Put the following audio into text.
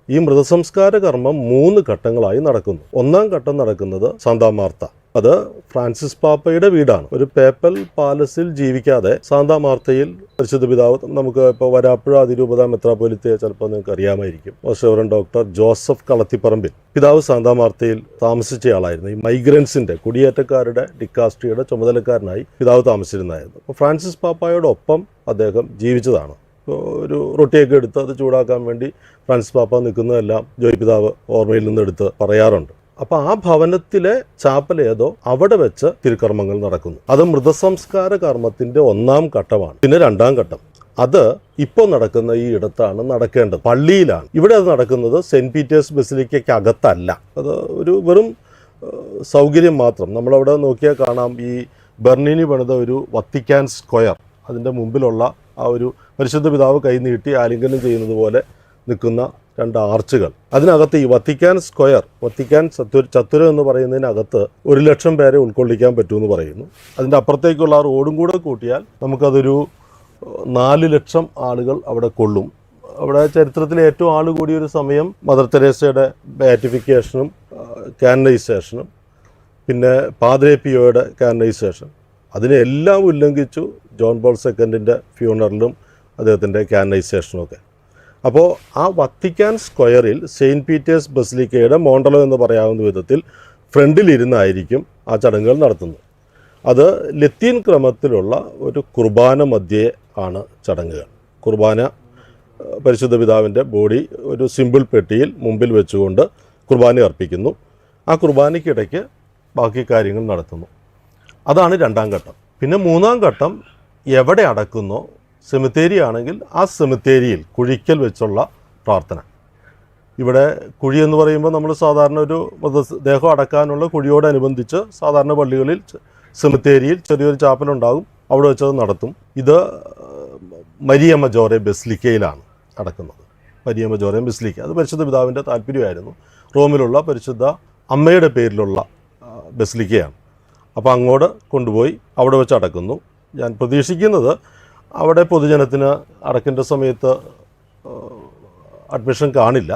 ഈ മൃതസംസ്കാര കർമ്മം 3 ഘട്ടങ്ങളായി നടക്കുന്നു. ഒന്നാം ഘട്ടം നടക്കുന്നത് സാന്താ മാർത്ത. അത് ഫ്രാൻസിസ് പാപ്പയുടെ വീടാണ്. ഒരു പേപ്പൽ പാലസിൽ ജീവിക്കാതെ സാന്താ മാർത്തയിൽ പരിശുദ്ധ പിതാവ്, നമുക്ക് ഇപ്പോൾ വരാപ്പുഴ അതിരൂപത മെത്രാപ്പൊലിത്തയെ ചിലപ്പോൾ നിങ്ങൾക്ക് അറിയാമായിരിക്കും, റവറൻഡ് ഡോക്ടർ ജോസഫ് കളത്തിപ്പറമ്പിൽ പിതാവ് സാന്താ മാർത്തയിൽ താമസിച്ചയാളായിരുന്നു. ഈ മൈഗ്രൻസിന്റെ, കുടിയേറ്റക്കാരുടെ ഡിക്കാസ്ട്രിയുടെ ചുമതലക്കാരനായി പിതാവ് താമസിച്ചിരുന്നായിരുന്നു. അപ്പോൾ ഫ്രാൻസിസ് പാപ്പായോടൊപ്പം അദ്ദേഹം ജീവിച്ചതാണ്. ഒരു റൊട്ടിയൊക്കെ എടുത്ത് അത് ചൂടാക്കാൻ വേണ്ടി ഫ്രാൻസിസ് പാപ്പ നിൽക്കുന്നതെല്ലാം ജോയ് പിതാവ് ഓർമ്മയിൽ നിന്ന് എടുത്ത് പറയാറുണ്ട്. അപ്പോൾ ആ ഭവനത്തിലെ ചാപ്പൽ ഏതോ അവിടെ വെച്ച് തിരുക്കർമ്മങ്ങൾ നടക്കുന്നു. അത് മൃതസംസ്കാര കർമ്മത്തിന്റെ 1ാം ഘട്ടമാണ്. പിന്നെ 2ാം ഘട്ടം അത് ഇപ്പോൾ നടക്കുന്ന ഈ ഇടത്താണ് നടക്കേണ്ടത്, പള്ളിയിലാണ്. ഇവിടെ അത് നടക്കുന്നത് സെന്റ് പീറ്റേഴ്സ് ബസിലിക്കയ്ക്ക് അകത്തല്ല. അത് ഒരു വെറും സൗകര്യം മാത്രം. നമ്മളവിടെ നോക്കിയാൽ കാണാം, ഈ ബെർണിനി പണിത ഒരു വത്തിക്കാൻ സ്ക്വയർ, അതിൻ്റെ മുമ്പിലുള്ള ആ ഒരു പരിശുദ്ധ പിതാവ് കൈനീട്ടി ആലിംഗനം ചെയ്യുന്നത് പോലെ നിൽക്കുന്ന 2 ആർച്ചുകൾ. അതിനകത്ത് ഈ വത്തിക്കാൻ സ്ക്വയർ, വത്തിക്കാൻ ചത്തുരം എന്ന് പറയുന്നതിനകത്ത് 1,00,000 പേരെ ഉൾക്കൊള്ളിക്കാൻ പറ്റുമെന്ന് പറയുന്നു. അതിൻ്റെ അപ്പുറത്തേക്കുള്ള ആ റോഡും കൂടെ കൂട്ടിയാൽ നമുക്കതൊരു 4,00,000 ആളുകൾ അവിടെ കൊള്ളും. അവിടെ ചരിത്രത്തിലെ ഏറ്റവും ആൾ കൂടിയൊരു സമയം മദർ തെരേസയുടെ ബേറ്റിഫിക്കേഷനും കാനനൈസേഷനും പിന്നെ പാദ്രേ പിയോയുടെ കാനനൈസേഷൻ, അതിനെല്ലാം ഉല്ലംഘിച്ചു ജോൺ പോൾ സെക്കൻഡിൻ്റെ ഫ്യൂണറലും അദ്ദേഹത്തിൻ്റെ കാനനൈസേഷനും ഒക്കെ. അപ്പോൾ ആ വത്തിക്കാൻ സ്ക്വയറിൽ സെയിൻറ്റ് പീറ്റേഴ്സ് ബസിലിക്കയുടെ മോണ്ടലോ എന്ന് പറയാവുന്ന വിധത്തിൽ ഫ്രണ്ടിലിരുന്നായിരിക്കും ആ ചടങ്ങുകൾ നടത്തുന്നത്. അത് ലത്തീൻ ക്രമത്തിലുള്ള ഒരു കുർബാന മധ്യേ ആണ് ചടങ്ങുകൾ. കുർബാന, പരിശുദ്ധ പിതാവിൻ്റെ ബോഡി ഒരു സിമ്പിൾ പെട്ടിയിൽ മുമ്പിൽ വെച്ചുകൊണ്ട് കുർബാന അർപ്പിക്കുന്നു. ആ കുർബാനയ്ക്കിടയ്ക്ക് ബാക്കി കാര്യങ്ങൾ നടത്തുന്നു. അതാണ് 2ാം ഘട്ടം. പിന്നെ 3ാം ഘട്ടം എവിടെ അടക്കുന്നോ, സെമിത്തേരി ആണെങ്കിൽ ആ സെമിത്തേരിയിൽ കുഴിക്കൽ വെച്ചുള്ള പ്രാർത്ഥന. ഇവിടെ കുഴി എന്ന് പറയുമ്പോൾ നമ്മൾ സാധാരണ ഒരു മൃതദേഹം അടക്കാനുള്ള കുഴിയോടനുബന്ധിച്ച് സാധാരണ പള്ളികളിൽ സെമിത്തേരിയിൽ ചെറിയൊരു ചാപ്പലുണ്ടാകും, അവിടെ വെച്ചത് നടത്തും. ഇത് മരിയ മജോറെ ബസിലിക്കയിലാണ് അടക്കുന്നത്. മരിയ മജോറെ ബസിലിക്ക അത് പരിശുദ്ധ പിതാവിൻ്റെ താല്പര്യമായിരുന്നു. റോമിലുള്ള പരിശുദ്ധ അമ്മയുടെ പേരിലുള്ള ബസിലിക്കയാണ്. അപ്പോൾ അങ്ങോട്ട് കൊണ്ടുപോയി അവിടെ വെച്ച് അടക്കുന്നു. ഞാൻ പ്രതീക്ഷിക്കുന്നത് അവിടെ പൊതുജനത്തിന് അടക്കിൻ്റെ സമയത്ത് അഡ്മിഷൻ കാണില്ല.